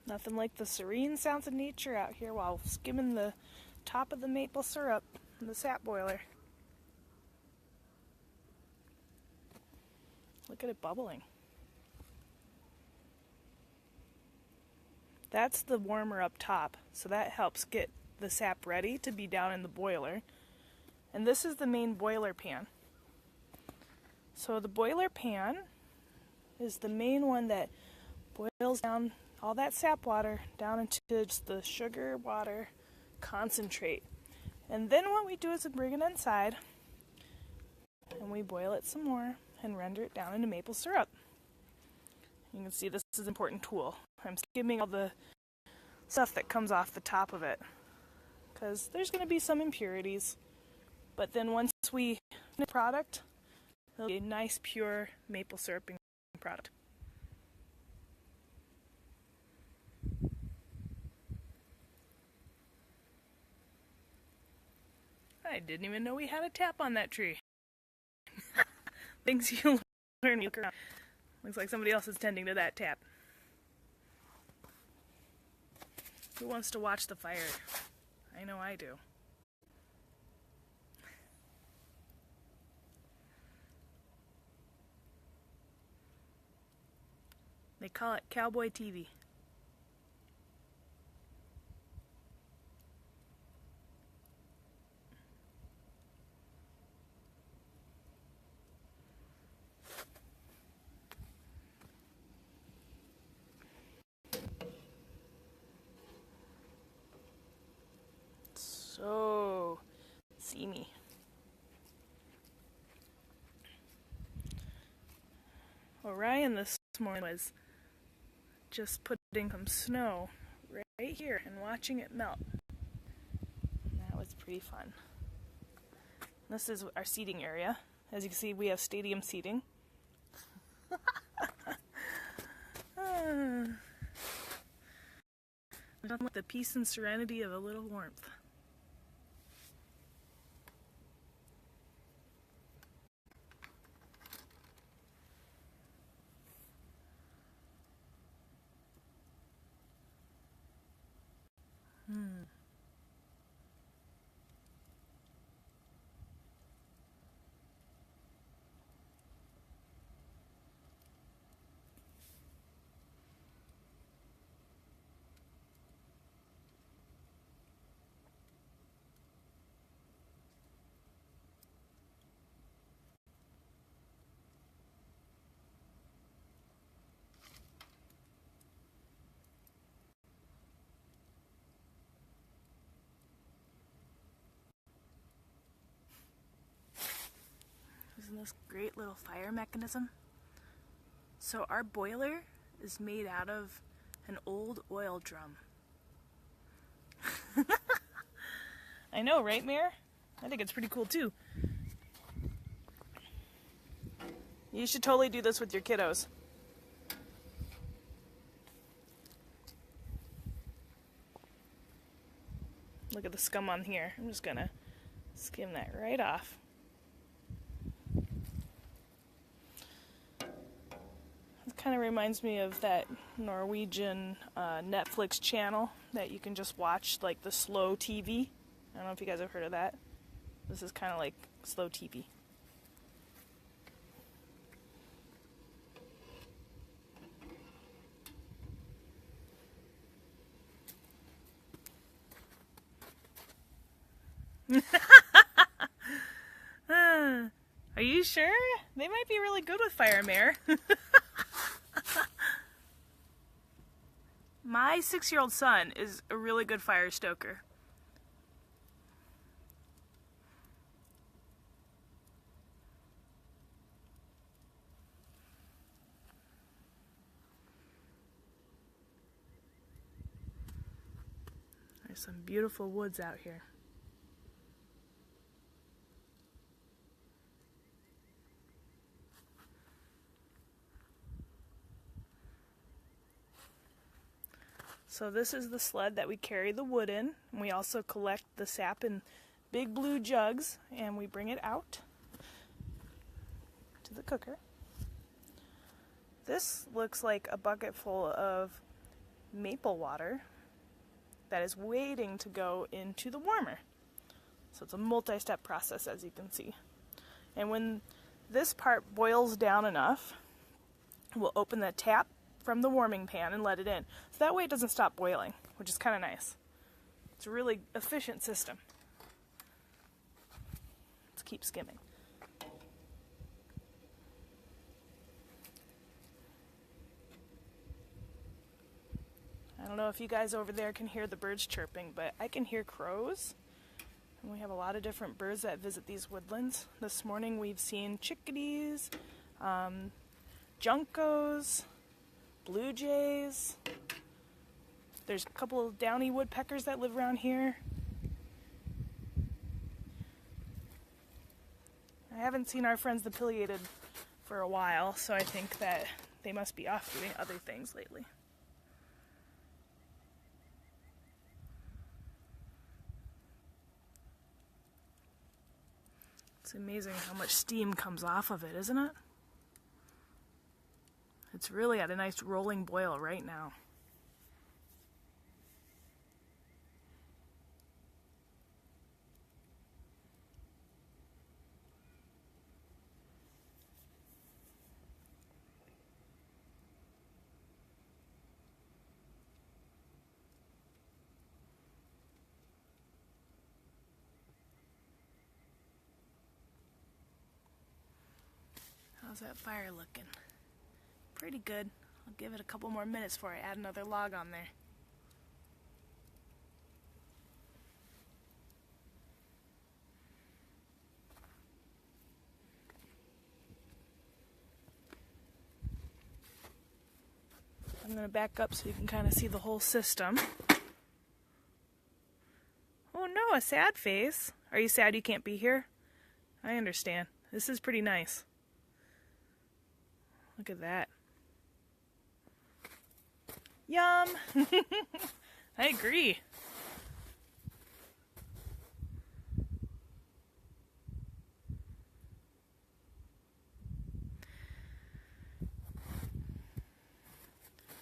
Nothing like the serene sounds of nature out here while skimming the top of the maple syrup in the sap boiler. Look at it bubbling. That's the warmer up top, so that helps get the sap ready to be down in the boiler. And this is the main boiler pan. So the boiler pan is the main one that boils down all that sap water down into just the sugar water concentrate. And then what we do is we bring it inside and we boil it some more and render it down into maple syrup. You can see this is an important tool. I'm skimming all the stuff that comes off the top of it because there's going to be some impurities. But then once we finish the product, it'll be a nice pure maple syrup product. I didn't even know we had a tap on that tree. Things you learn. Looks like somebody else is tending to that tap. Who wants to watch the fire? I know I do. They call it cowboy TV. So steamy. Orion this morning was just putting some snow right here and watching it melt. That was pretty fun. This is our seating area. As you can see, we have stadium seating. Nothing like the peace and serenity of a little warmth. Isn't this great little fire mechanism? So our boiler is made out of an old oil drum. I know, right, Mare? I think it's pretty cool too. You should totally do this with your kiddos. Look at the scum on here. I'm just gonna skim that right off. Kind of reminds me of that Norwegian Netflix channel that you can just watch, like the slow TV. I don't know if you guys have heard of that. This is kind of like slow TV. Are you sure? They might be really good with fire, Mare. My 6-year-old son is a really good fire stoker. There's some beautiful woods out here. So this is the sled that we carry the wood in. And we also collect the sap in big blue jugs and we bring it out to the cooker. This looks like a bucket full of maple water that is waiting to go into the warmer. So it's a multi-step process, as you can see. And when this part boils down enough, we'll open the tap from the warming pan and let it in. So that way it doesn't stop boiling, which is kind of nice. It's a really efficient system. Let's keep skimming. I don't know if you guys over there can hear the birds chirping, but I can hear crows. And we have a lot of different birds that visit these woodlands. This morning we've seen chickadees, juncos, blue jays. There's a couple of downy woodpeckers that live around here. I haven't seen our friends the pileated for a while, so I think that they must be off doing other things lately. It's amazing how much steam comes off of it, isn't it? It's really at a nice rolling boil right now. How's that fire looking? Pretty good. I'll give it a couple more minutes before I add another log on there. I'm going to back up so you can kind of see the whole system. Oh no, a sad face. Are you sad you can't be here? I understand. This is pretty nice. Look at that. Yum! I agree.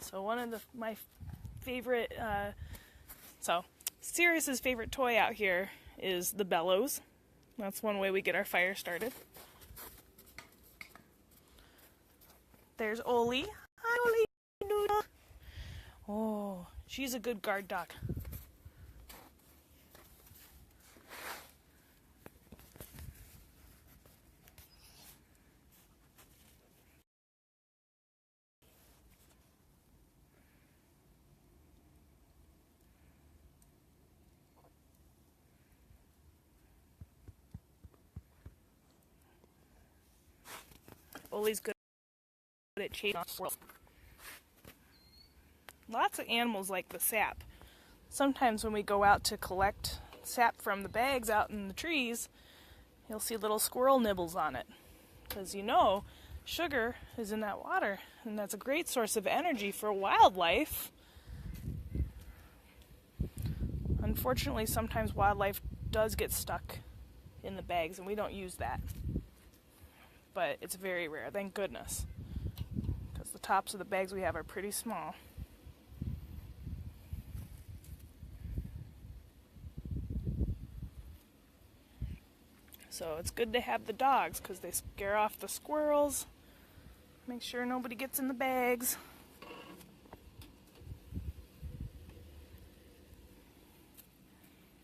So one of my favorite, Sirius's favorite toy out here is the bellows. That's one way we get our fire started. There's Oli. Hi, Oli. Noodle. Oh, she's a good guard dog. Oli's good at chasing squirrels. Lots of animals like the sap. Sometimes when we go out to collect sap from the bags out in the trees, you'll see little squirrel nibbles on it. Because you know, sugar is in that water, and that's a great source of energy for wildlife. Unfortunately, sometimes wildlife does get stuck in the bags, and we don't use that. But it's very rare, thank goodness. Because the tops of the bags we have are pretty small. So it's good to have the dogs because they scare off the squirrels, make sure nobody gets in the bags.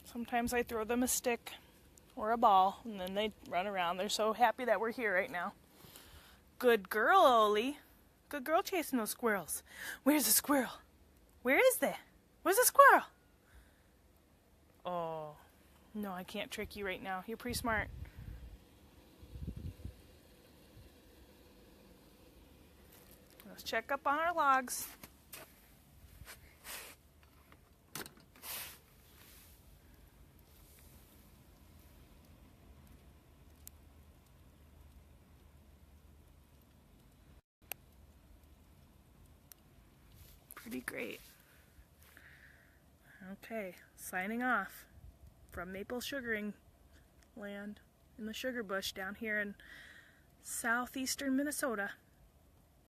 Sometimes I throw them a stick or a ball and then they run around. They're so happy that we're here right now. Good girl, Oli. Good girl chasing those squirrels. Where's the squirrel? Where is they? Where's the squirrel? Oh, no, I can't trick you right now. You're pretty smart. Let's check up on our logs. Pretty great. Okay, signing off from maple sugaring land in the sugar bush down here in southeastern Minnesota.